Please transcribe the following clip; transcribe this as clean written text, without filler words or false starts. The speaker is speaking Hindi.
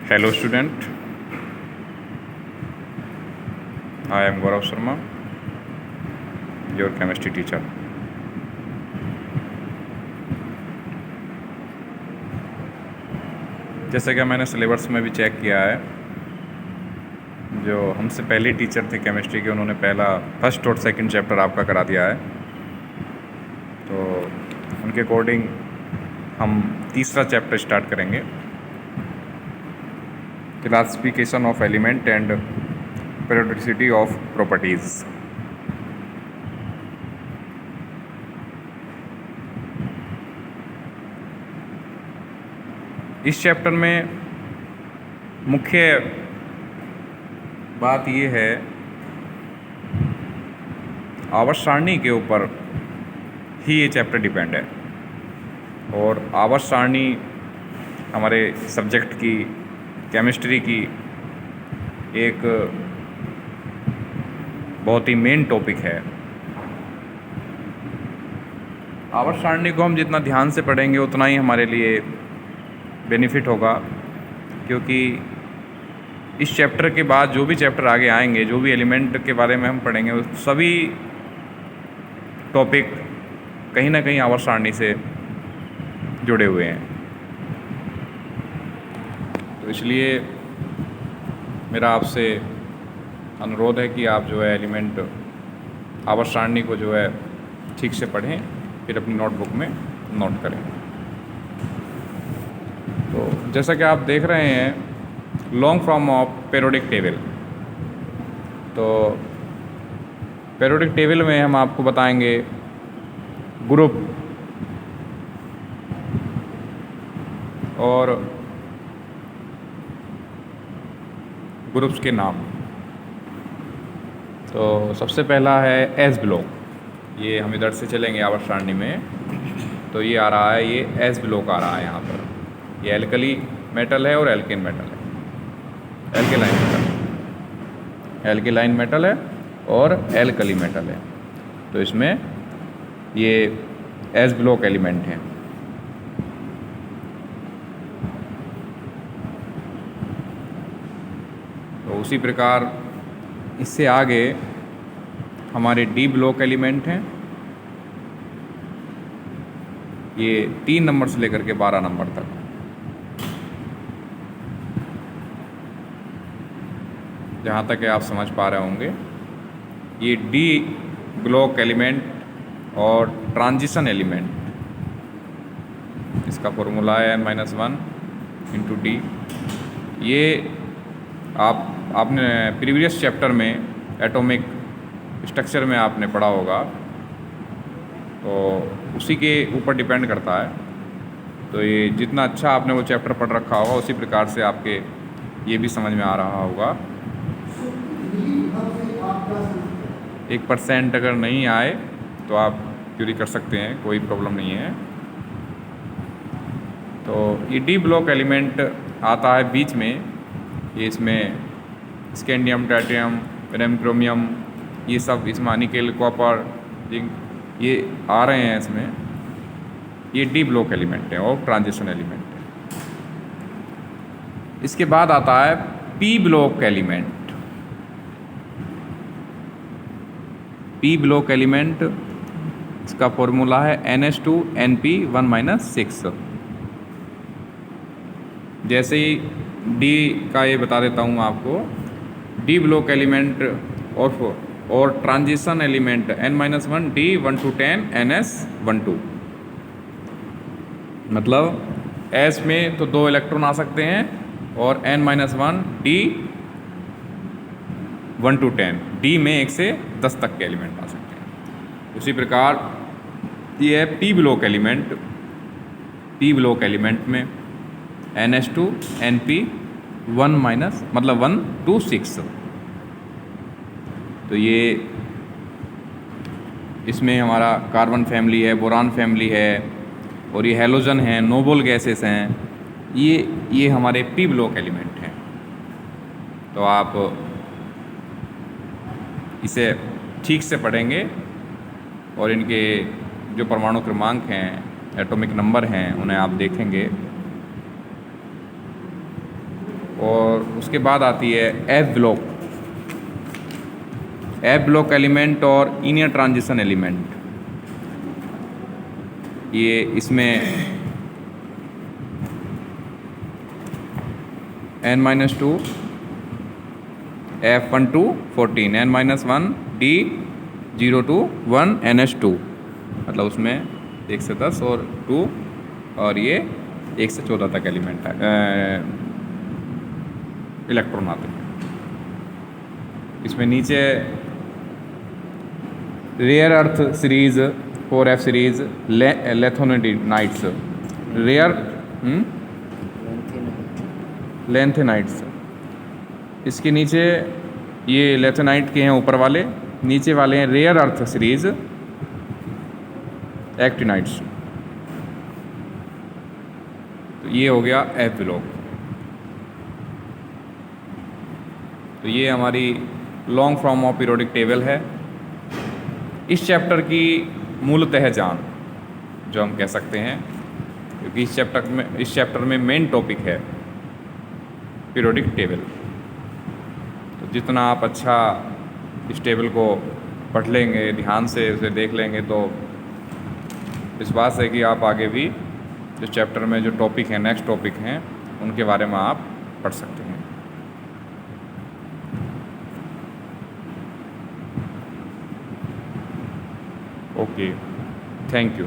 Hello student, I am Gaurav Sharma, your chemistry teacher. जैसे कि मैंने सिलेबस में भी चेक किया है, जो हमसे पहले टीचर थे केमिस्ट्री के, उन्होंने फर्स्ट और सेकंड चैप्टर आपका करा दिया है। तो उनके अकॉर्डिंग हम तीसरा चैप्टर स्टार्ट करेंगे, classification of element and periodicity of properties. इस चैप्टर में मुख्य बात ये है, आवर्त सारणी के ऊपर ही ये चैप्टर डिपेंड है। और आवर्त सारणी हमारे सब्जेक्ट की, केमिस्ट्री की एक बहुत ही मेन टॉपिक है। आवर्त सारणी को हम जितना ध्यान से पढ़ेंगे उतना ही हमारे लिए बेनिफिट होगा, क्योंकि इस चैप्टर के बाद जो भी चैप्टर आगे आएंगे, जो भी एलिमेंट के बारे में हम पढ़ेंगे, वो सभी टॉपिक कहीं ना कहीं आवर्त सारणी से जुड़े हुए हैं। तो इसलिए मेरा आपसे अनुरोध है कि आप जो है एलिमेंट आवर्त सारणी को जो है ठीक से पढ़ें, फिर अपनी नोटबुक में नोट करें। तो जैसा कि आप देख रहे हैं, long form of periodic table. तो पीरियोडिक टेबल में हम आपको बताएंगे ग्रुप और ग्रुप्स के नाम। तो सबसे पहला है एस ब्लॉक। ये हम इधर से चलेंगे आवर्त सारणी में, तो ये आ रहा है, ये एस ब्लॉक आ रहा है यहाँ पर। ये एल्कली मेटल है और एल्केन मेटल है। एल्केलाइन मेटल है और एल्कली मेटल है। तो इसमें ये एस ब्लॉक एलिमेंट हैं। तो उसी प्रकार इससे आगे हमारे डी ब्लॉक एलिमेंट हैं। ये 3 नंबर से लेकर के 12 नंबर तक। जहाँ तक आप समझ पा रहे होंगे, ये डी ब्लॉक एलिमेंट और ट्रांजिशन एलिमेंट, इसका फॉर्मूला है n-1 इंटू डी। ये आपने प्रीवियस चैप्टर में एटॉमिक स्ट्रक्चर में आपने पढ़ा होगा, तो उसी के ऊपर डिपेंड करता है। तो ये जितना अच्छा आपने वो चैप्टर पढ़ रखा होगा, उसी प्रकार से आपके ये भी समझ में आ रहा होगा। 1% अगर नहीं आए तो आप क्यूरी कर सकते हैं, कोई प्रॉब्लम नहीं है। तो ये डी ब्लॉक एलिमेंट आता है बीच में। ये इसमें स्कैंडियम, टाइटेनियम, वेनेम, क्रोमियम, ये सब इसमें निकेल, कॉपर, जिंक, ये आ रहे हैं इसमें। ये डी ब्लॉक एलिमेंट है और ट्रांजिशन एलिमेंट है। इसके बाद आता है P block element. P block element, इसका फॉर्मूला है NH2NP1-6। जैसे ही डी का ये बता देता हूँ आपको, डी ब्लॉक एलिमेंट और transition element n-1 D 1 to 10 NS12। मतलब S में तो 2 इलेक्ट्रॉन आ सकते हैं और n-1 D 1 to 10 D में 1 से 10 तक के एलिमेंट आ सकते हैं। उसी प्रकार ये है P block element. P block element में NH2NP1- मतलब 1 to 6। तो ये इसमें हमारा कार्बन फैमिली है, बोरान फैमिली है, और ये हैलोजन हैं, नोबल गैसेस हैं। ये हमारे पी ब्लॉक एलिमेंट हैं। तो आप इसे ठीक से पढ़ेंगे और इनके जो परमाणु क्रमांक हैं, एटॉमिक नंबर हैं, उन्हें आप देखेंगे और उसके बाद आती है F block. F block element और इनियर ट्रांजिशन एलिमेंट, ये इसमें n-2 F1 to 14 n-1 D0 to 1 NH2, मतलब उसमें 1 से 10 और 2 और ये 1 से 14 तक एलिमेंट है, इलेक्ट्रॉन आते हैं। इसमें नीचे rare earth series 4F series lanthanides, rare lanthanides, इसके नीचे ये लेथेनाइट के हैं ऊपर वाले, नीचे वाले हैं रेयर अर्थ सीरीज एक्टिनाइट्स। तो ये हो गया एफ ब्लॉक। तो ये हमारी long form of periodic table है। इस चैप्टर की मूलतः जान जो हम कह सकते हैं, क्योंकि इस चैप्टर में मेन टॉपिक है पीरियोडिक टेबल। तो जितना आप अच्छा इस टेबल को पढ़ लेंगे, ध्यान से उसे देख लेंगे, तो विश्वास है कि आप आगे भी इस चैप्टर में जो टॉपिक हैं, नेक्स्ट टॉपिक हैं, उनके बारे में आप पढ़ सकते हैं। Okay, thank you.